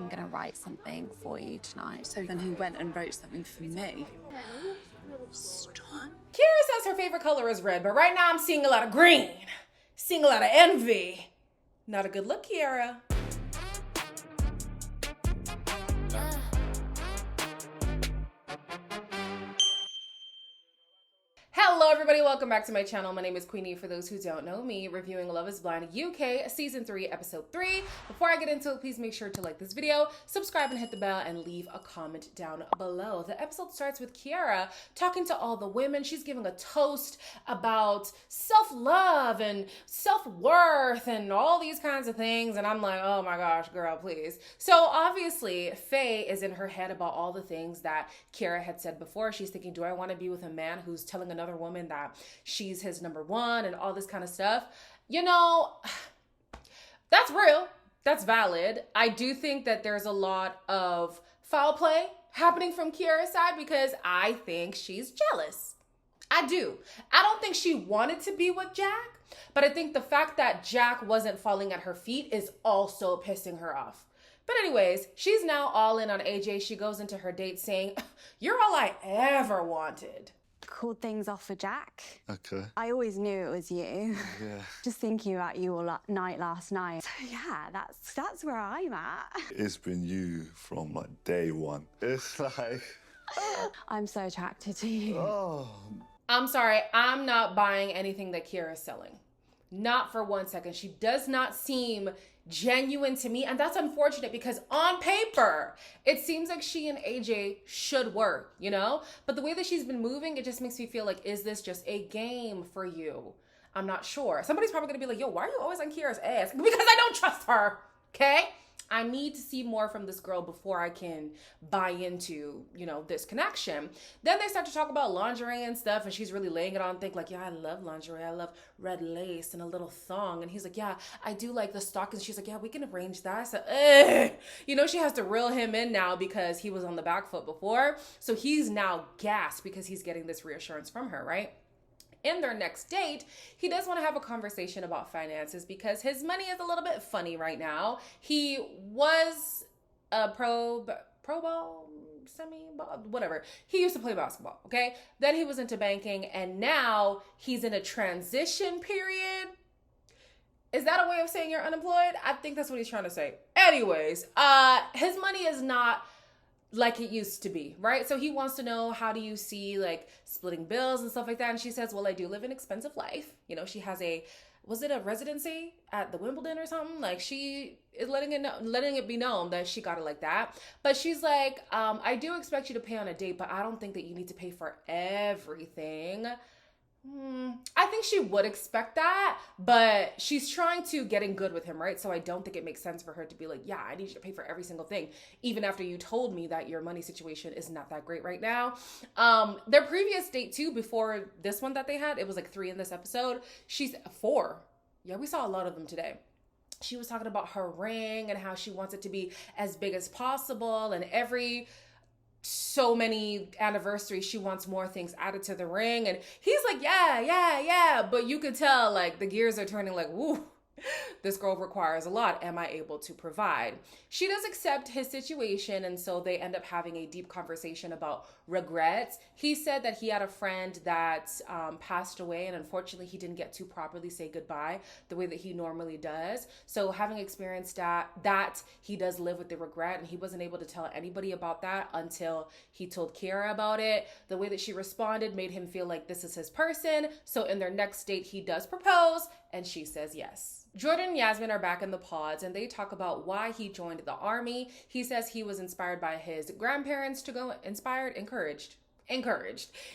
I'm gonna write something for you tonight. So then he went and wrote something for me. Stop. Kiara says her favorite color is red, but right now I'm seeing a lot of green. Seeing a lot of envy. Not a good look, Kiara. Hello everybody, welcome back to my channel. My name is Queenie. For those who don't know me, reviewing Love is Blind UK Season 3, Episode 3. Before I get into it, please make sure to like this video, subscribe and hit the bell, and leave a comment down below. The episode starts with Kiara talking to all the women. She's giving a toast about self-love and self-worth and all these kinds of things, and I'm like, oh my gosh, girl, please. So obviously, Faye is in her head about all the things that Kiara had said before. She's thinking, do I want to be with a man who's telling another woman that she's his number one and all this kind of stuff? You know, that's real. That's valid. I do think that there's a lot of foul play happening from Kiara's side because I think she's jealous. I do. I don't think she wanted to be with Jack, but I think the fact that Jack wasn't falling at her feet is also pissing her off. But anyways, she's now all in on AJ. She goes into her date saying, "You're all I ever wanted." Called things off for Jack. Okay. I always knew it was you. Yeah. Just thinking about you all night last night. So yeah, that's where I'm at. It's been you from like day one. It's like, I'm so attracted to you. oh. I'm sorry, I'm not buying anything that Kiara's selling. Not for 1 second. She does not seem genuine to me, and that's unfortunate because on paper it seems like she and AJ should work, you know, but the way that she's been moving, it just makes me feel like, is this just a game for you? I'm not sure. Somebody's probably gonna be like, yo, why are you always on Kiara's ass? Because I don't trust her. Okay, I need to see more from this girl before I can buy into, you know, this connection. Then they start to talk about lingerie and stuff, and she's really laying it on thick, like, yeah, I love lingerie. I love red lace and a little thong. And he's like, yeah, I do like the stockings. She's like, yeah, we can arrange that. So, you know, she has to reel him in now because he was on the back foot before. So he's now gassed because he's getting this reassurance from her, right? In their next date, he does want to have a conversation about finances because his money is a little bit funny right now. He was a pro ball, semi-ball, whatever. He used to play basketball, okay? Then he was into banking, and now he's in a transition period. Is that a way of saying you're unemployed? I think that's what he's trying to say. Anyways, his money is not like it used to be, right? So he wants to know, how do you see like splitting bills and stuff like that? And she says, well, I do live an expensive life. You know, she has was it a residency at the Wimbledon or something? Like, she is letting it be known that she got it like that. But she's like, I do expect you to pay on a date, but I don't think that you need to pay for everything. I think she would expect that, but she's trying to get in good with him, right? So I don't think it makes sense for her to be like, yeah, I need you to pay for every single thing, even after you told me that your money situation is not that great right now. Their previous date too, before this one that they had, it was like 3 in this episode. She's 4. Yeah, we saw a lot of them today. She was talking about her ring and how she wants it to be as big as possible, and every so many anniversaries she wants more things added to the ring. And he's like, yeah, but you could tell like the gears are turning, like, woo, this girl requires a lot. Am I able to provide? She does accept his situation, and so they end up having a deep conversation about regrets. He said that he had a friend that passed away, and unfortunately he didn't get to properly say goodbye the way that he normally does. So having experienced that he does live with the regret, and he wasn't able to tell anybody about that until he told Kiara about it. The way that she responded made him feel like this is his person. So in their next date, he does propose, and she says yes. Jordan and Yasmin are back in the pods, and they talk about why he joined the army. He says he was inspired by his grandparents to go, encouraged.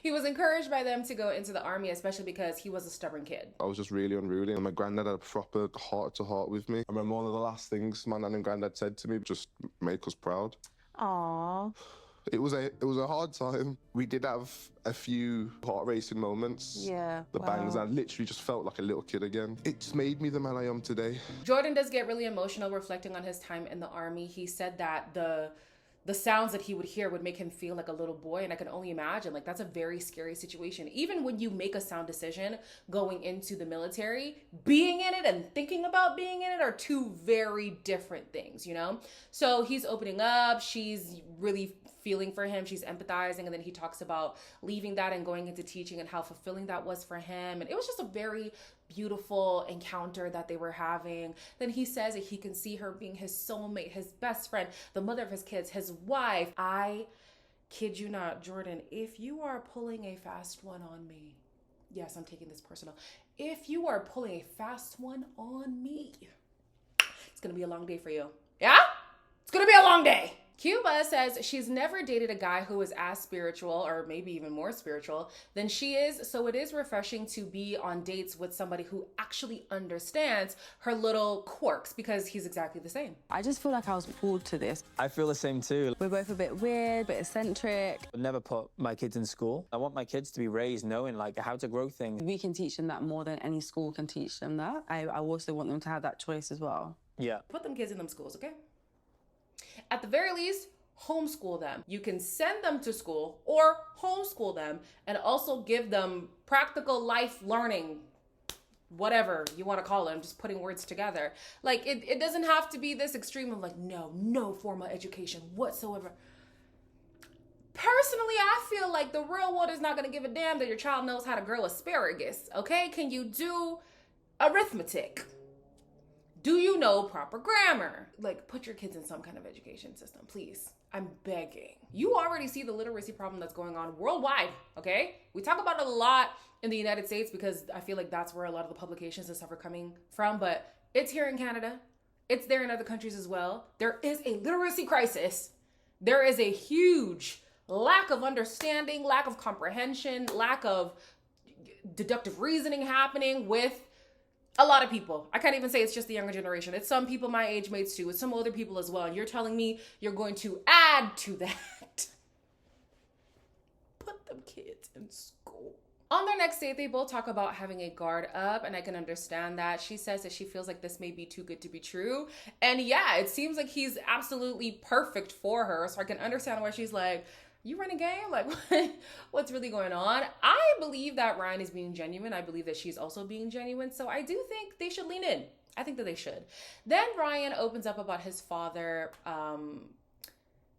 He was encouraged by them to go into the army, especially because he was a stubborn kid. I was just really unruly, and my granddad had a proper heart-to-heart with me. I remember one of the last things my nan and granddad said to me, just make us proud. Aww. It was a hard time. We did have a few heart-racing moments. Yeah. The bangs, I literally just felt like a little kid again. It just made me the man I am today. Jordan does get really emotional reflecting on his time in the army. He said that the the sounds that he would hear would make him feel like a little boy. And I can only imagine, like, that's a very scary situation. Even when you make a sound decision going into the military, being in it and thinking about being in it are two very different things, you know? So he's opening up. She's really feeling for him. She's empathizing. And then he talks about leaving that and going into teaching and how fulfilling that was for him. And it was just a very beautiful encounter that they were having. Then he says that he can see her being his soulmate, his best friend, the mother of his kids, his wife. I kid you not, Jordan, if you are pulling a fast one on me, yes, I'm taking this personal. If you are pulling a fast one on me, it's going to be a long day for you. Yeah? It's going to be a long day. Cuba says she's never dated a guy who is as spiritual, or maybe even more spiritual, than she is, so it is refreshing to be on dates with somebody who actually understands her little quirks, because he's exactly the same. I just feel like I was pulled to this. I feel the same too. We're both a bit weird, a bit eccentric. I'd never put my kids in school. I want my kids to be raised knowing like how to grow things. We can teach them that more than any school can teach them that. I also want them to have that choice as well. Yeah. Put them kids in them schools, okay? At the very least, homeschool them. You can send them to school or homeschool them and also give them practical life learning, whatever you want to call it. I'm just putting words together. Like, it doesn't have to be this extreme of like, no formal education whatsoever. Personally, I feel like the real world is not going to give a damn that your child knows how to grill asparagus, okay? Can you do arithmetic? Do you know proper grammar? Like, put your kids in some kind of education system, please. I'm begging. You already see the literacy problem that's going on worldwide, okay? We talk about it a lot in the United States because I feel like that's where a lot of the publications and stuff are coming from, but it's here in Canada. It's there in other countries as well. There is a literacy crisis. There is a huge lack of understanding, lack of comprehension, lack of deductive reasoning happening with a lot of people. I can't even say it's just the younger generation. It's some people my age mates too. It's some older people as well. And you're telling me you're going to add to that. Put them kids in school. On their next date, they both talk about having a guard up, and I can understand that. She says that she feels like this may be too good to be true. And yeah, it seems like he's absolutely perfect for her. So I can understand why she's like, you run a game? Like, what's really going on? I believe that Ryan is being genuine. I believe that she's also being genuine. So I do think they should lean in. I think that they should. Then Ryan opens up about his father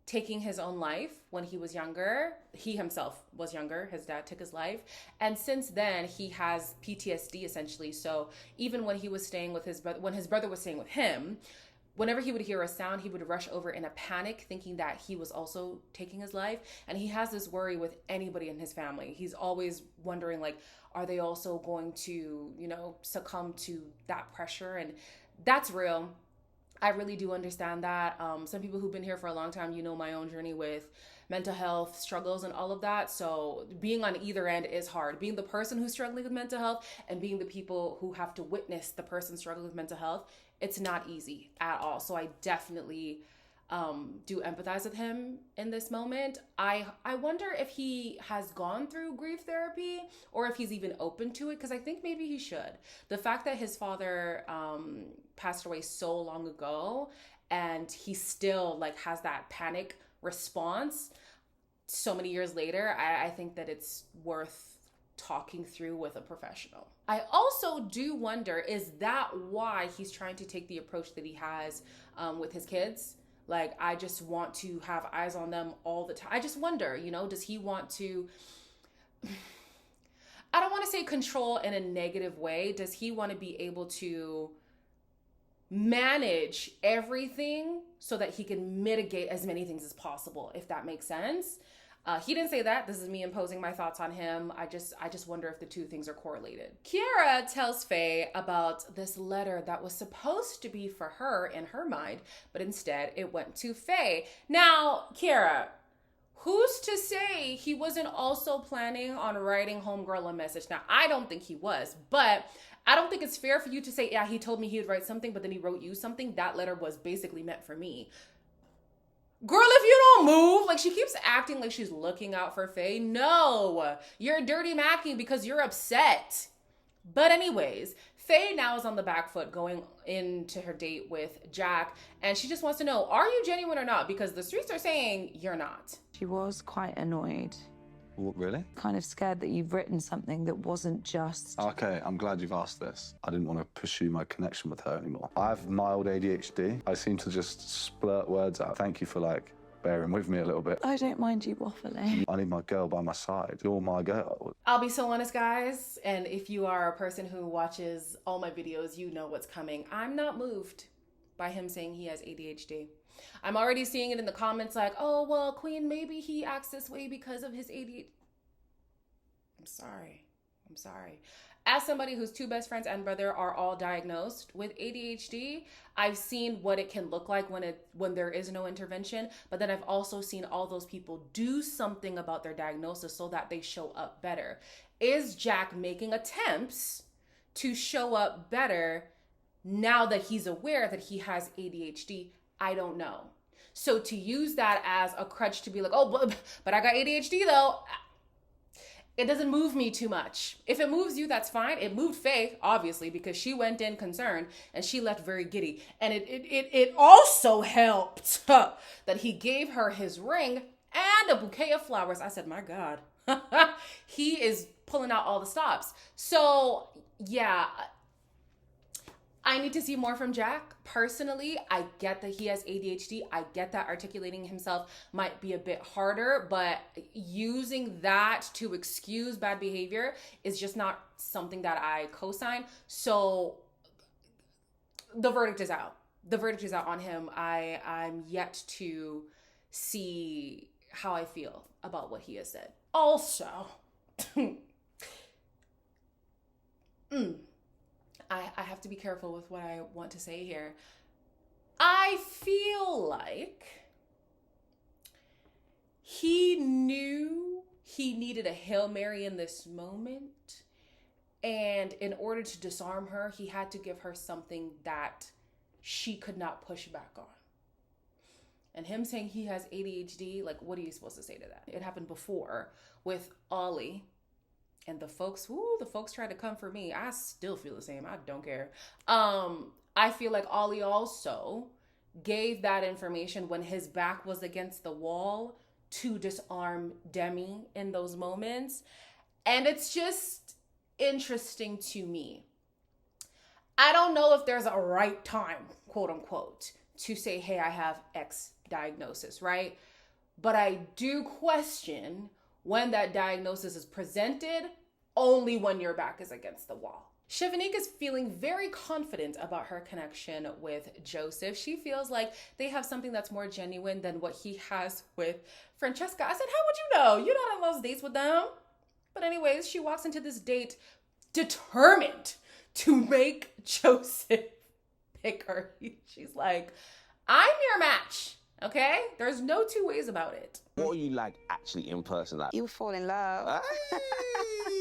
taking his own life when he was younger. He himself was younger. His dad took his life. And since then, he has PTSD essentially. So even when he was staying with his brother, when his brother was staying with him, whenever he would hear a sound, he would rush over in a panic, thinking that he was also taking his life. And he has this worry with anybody in his family. He's always wondering, like, are they also going to, succumb to that pressure? And that's real. I really do understand that. Some people who've been here for a long time, my own journey with mental health struggles and all of that. So being on either end is hard. Being the person who's struggling with mental health and being the people who have to witness the person struggling with mental health, it's not easy at all. So I definitely do empathize with him in this moment. I wonder if he has gone through grief therapy or if he's even open to it, because I think maybe he should. The fact that his father passed away so long ago and he still has that panic response so many years later, I think that it's worth talking through with a professional. I also do wonder, is that why he's trying to take the approach that he has with his kids? Like, I just want to have eyes on them all the time. I just wonder, does he want to, I don't want to say control in a negative way. Does he want to be able to manage everything so that he can mitigate as many things as possible, if that makes sense? He didn't say that. This is me imposing my thoughts on him. I just wonder if the two things are correlated. Kiara tells Faye about this letter that was supposed to be for her in her mind, but instead it went to Faye. Now, Kiara, who's to say he wasn't also planning on writing homegirl a message? Now, I don't think he was, but I don't think it's fair for you to say, yeah, he told me he would write something, but then he wrote you something. That letter was basically meant for me. Girl, if you don't move, she keeps acting like she's looking out for Faye. No, you're dirty macking because you're upset. But anyways, Faye now is on the back foot going into her date with Jack, and she just wants to know, are you genuine or not? Because the streets are saying you're not. She was quite annoyed. What, really? Kind of scared that you've written something that wasn't just... Okay, I'm glad you've asked this. I didn't want to pursue my connection with her anymore. I have mild ADHD. I seem to just splurt words out. Thank you for, like, bearing with me a little bit. I don't mind you waffling. I need my girl by my side. You're my girl. I'll be so honest, guys, and if you are a person who watches all my videos, you know what's coming. I'm not moved by him saying he has ADHD. I'm already seeing it in the comments like, oh, well, Queen, maybe he acts this way because of his ADHD. I'm sorry. As somebody whose two best friends and brother are all diagnosed with ADHD, I've seen what it can look like when there is no intervention, but then I've also seen all those people do something about their diagnosis so that they show up better. Is Jack making attempts to show up better now that he's aware that he has ADHD? I don't know. So to use that as a crutch to be like, oh, but I got ADHD though, it doesn't move me too much. If it moves you, that's fine. It moved Faye, obviously, because she went in concerned and she left very giddy. And it also helped that he gave her his ring and a bouquet of flowers. I said, my God, he is pulling out all the stops. So yeah, I need to see more from Jack. Personally, I get that he has ADHD. I get that articulating himself might be a bit harder, but using that to excuse bad behavior is just not something that I co-sign. So the verdict is out. The verdict is out on him. I'm yet to see how I feel about what he has said. Also, I have to be careful with what I want to say here. I feel like he knew he needed a Hail Mary in this moment. And in order to disarm her, he had to give her something that she could not push back on. And him saying he has ADHD, like, what are you supposed to say to that? It happened before with Ollie. And the folks tried to come for me. I still feel the same. I don't care. I feel like Ollie also gave that information when his back was against the wall to disarm Demi in those moments. And it's just interesting to me. I don't know if there's a right time, quote unquote, to say, hey, I have X diagnosis, right? But I do question when that diagnosis is presented only when your back is against the wall. Chevanique is feeling very confident about her connection with Joseph. She feels like they have something that's more genuine than what he has with Francesca. I said, how would you know? You're not on those dates with them. But anyways, she walks into this date determined to make Joseph pick her. She's like, I'm your match. Okay? There's no two ways about it. What are you like actually in person? Like, You fall in love.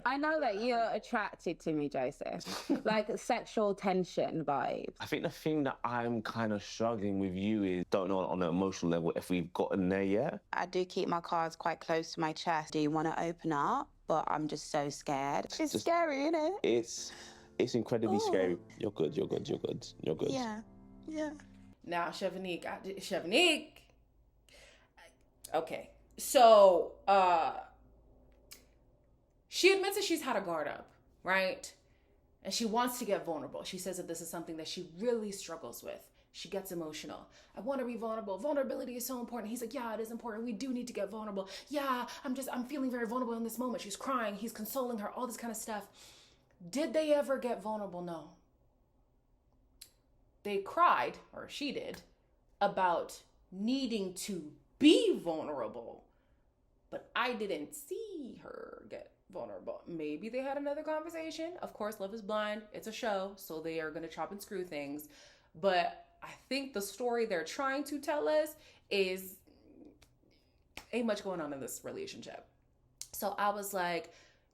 I know that you're attracted to me, Joseph. Like sexual tension vibes. I think the thing that I'm kind of struggling with you is, don't know on an emotional level if we've gotten there yet. I do keep my cards quite close to my chest. Do you want to open up? But I'm just so scared. It's scary, isn't it? It's incredibly scary. You're good. Yeah. Now, Chevanique. Okay. So, she admits that she's had a guard up, right? And she wants to get vulnerable. She says that this is something that she really struggles with. She gets emotional. I want to be vulnerable. Vulnerability is so important. He's like, yeah, it is important. We do need to get vulnerable. Yeah, I'm feeling very vulnerable in this moment. She's crying. He's consoling her, all this kind of stuff. Did they ever get vulnerable? No. They cried, or she did, about needing to be vulnerable. But I didn't see her get vulnerable. Maybe they had another conversation. Of course, Love is Blind. It's a show, so they are going to chop and screw things. But I think the story they're trying to tell us is ain't much going on in this relationship. So I was like,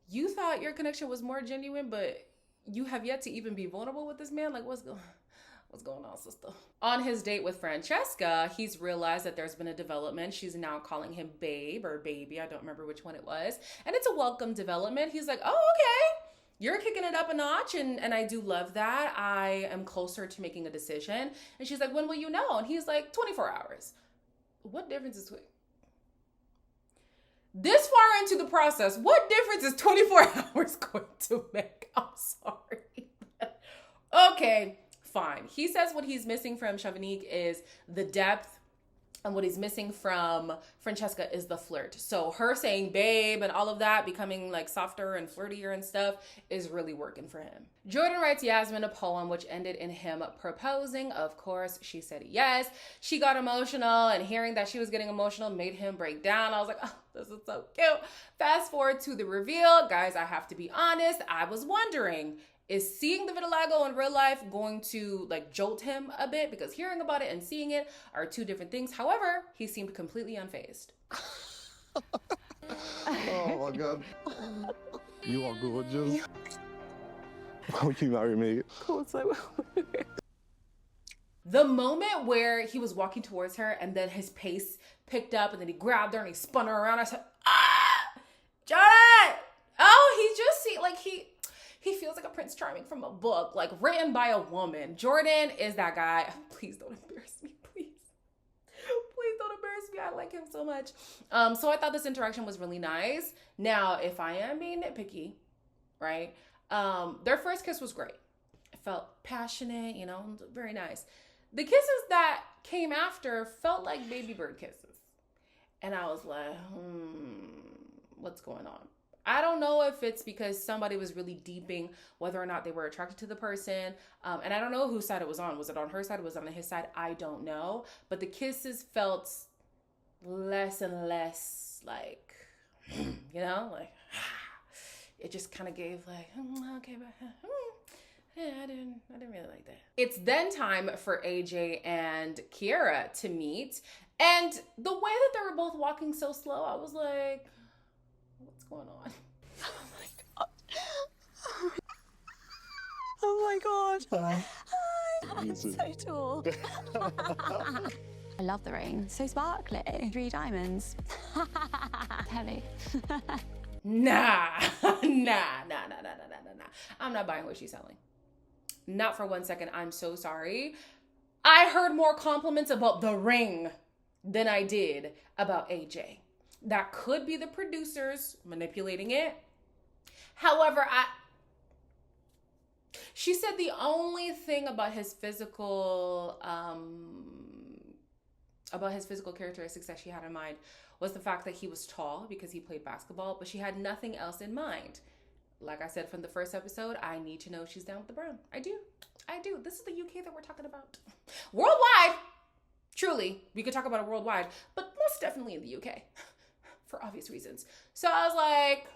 you thought your connection was more genuine, but you have yet to even be vulnerable with this man? Like, what's going on, sister? On his date with Francesca, he's realized that there's been a development. She's now calling him babe or baby. I don't remember which one it was. And it's a welcome development. He's like, oh, okay. you're kicking it up a notch, and I do love that. I am closer to making a decision. And she's like, when will you know? And he's like, 24 hours. What difference is this far into the process? What difference is 24 hours going to make? I'm sorry. Okay, fine. He says what he's missing from Chevanique is the depth, and what he's missing from Francesca is the flirt. So her saying babe and all of that, becoming like softer and flirtier and stuff, is really working for him. Jordan writes Yasmin a poem which ended in him proposing. Of course, she said yes. She got emotional, and hearing that she was getting emotional made him break down. I was like, oh, this is so cute. Fast forward to the reveal. Guys, I have to be honest. I was wondering, is seeing the vitiligo in real life going to like jolt him a bit? Because hearing about it and seeing it are two different things. However, he seemed completely unfazed. Oh my God. You are gorgeous. Will you marry me? Of course I will. The moment where he was walking towards her and then his pace picked up and then he grabbed her and he spun her around, I said, ah, Jordan! Oh, he just see, like he feels like a Prince Charming from a book, like written by a woman. Jordan is that guy. Please don't embarrass me, please. Please don't embarrass me. I like him so much. So I thought this interaction was really nice. Now, if I am being nitpicky, right? Their first kiss was great. It felt passionate, you know, very nice. The kisses that came after felt like baby bird kisses. And I was like, what's going on? I don't know if it's because somebody was really deeping whether or not they were attracted to the person. And I don't know whose side it was on. Was it on her side? Was it on his side? I don't know. But the kisses felt less and less like, you know, like, it just kind of gave like, okay, but yeah, I didn't really like that. It's then time for AJ and Kiara to meet. And the way that they were both walking so slow, I was like, what's going on? Oh my God. I'm so tall. I love the ring. So sparkly. 3 diamonds. Heavy. Nah. I'm not buying what she's selling. Not for 1 second. I'm so sorry. I heard more compliments about the ring than I did about AJ. That could be the producers manipulating it. However, she said the only thing about his physical characteristics that she had in mind was the fact that he was tall because he played basketball, but she had nothing else in mind. Like I said from the first episode, I need to know if she's down with the brown. I do. This is the UK that we're talking about. Worldwide, truly, we could talk about it worldwide, but most definitely in the UK for obvious reasons. So I was like,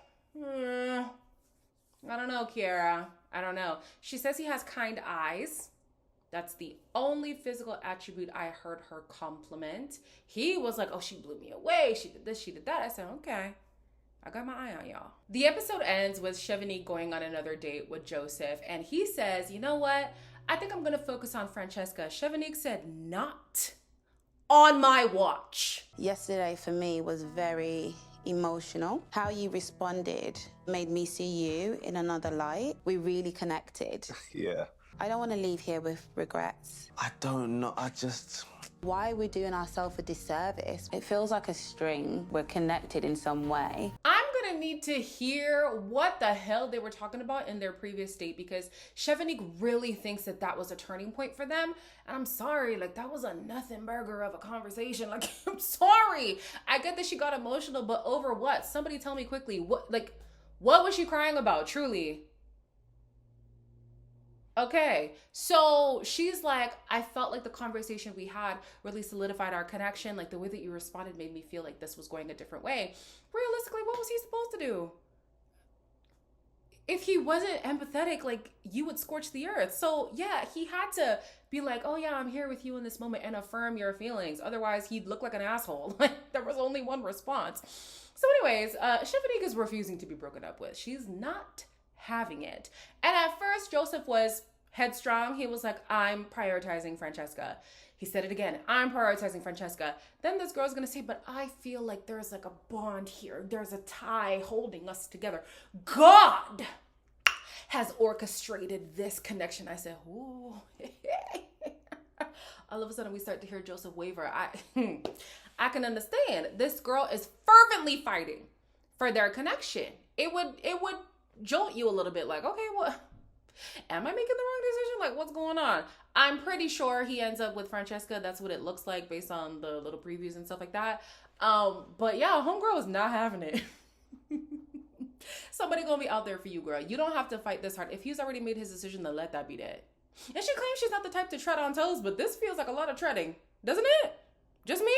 I don't know, Kiara. I don't know. She says he has kind eyes. That's the only physical attribute I heard her compliment. He was like, oh, she blew me away. She did this, she did that. I said, okay. I got my eye on y'all. The episode ends with Chevanique going on another date with Joseph. And he says, you know what? I think I'm going to focus on Francesca. Chevanique said, not on my watch. Yesterday for me was very emotional. How you responded made me see you in another light. We really connected. Yeah. I don't want to leave here with regrets. I don't know. Why are we doing ourselves a disservice? It feels like a string. We're connected in some way. I'm gonna need to hear what the hell they were talking about in their previous date, because Chevanique really thinks that that was a turning point for them. And I'm sorry, like that was a nothing burger of a conversation. Like, I'm sorry. I get that she got emotional, but over what? Somebody tell me quickly. What was she crying about, truly? Okay, so she's like, I felt like the conversation we had really solidified our connection. Like the way that you responded made me feel like this was going a different way. Realistically, what was he supposed to do? If he wasn't empathetic, like you would scorch the earth. So yeah, he had to be like, oh yeah, I'm here with you in this moment and affirm your feelings. Otherwise, he'd look like an asshole. Like there was only one response. So anyways, Chevanique is refusing to be broken up with. She's not having it. And at first, Joseph was headstrong. He was like, I'm prioritizing Francesca. He said it again, I'm prioritizing Francesca. Then this girl's gonna say, but I feel like there's like a bond here. There's a tie holding us together. God, has orchestrated this connection. I said, ooh. All of a sudden we start to hear Joseph waver. I can understand. This girl is fervently fighting for their connection. It would jolt you a little bit, like, okay, what? Am I making the wrong decision? Like, what's going on? I'm pretty sure he ends up with Francesca. That's what it looks like based on the little previews and stuff like that. But yeah, homegirl is not having it. Somebody gonna be out there for you, girl. You don't have to fight this hard. If he's already made his decision, then let that be that. And she claims she's not the type to tread on toes, but this feels like a lot of treading, doesn't it? Just me?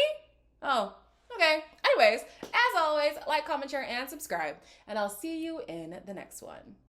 Oh, okay. Anyways, as always, like, comment, share, and subscribe. And I'll see you in the next one.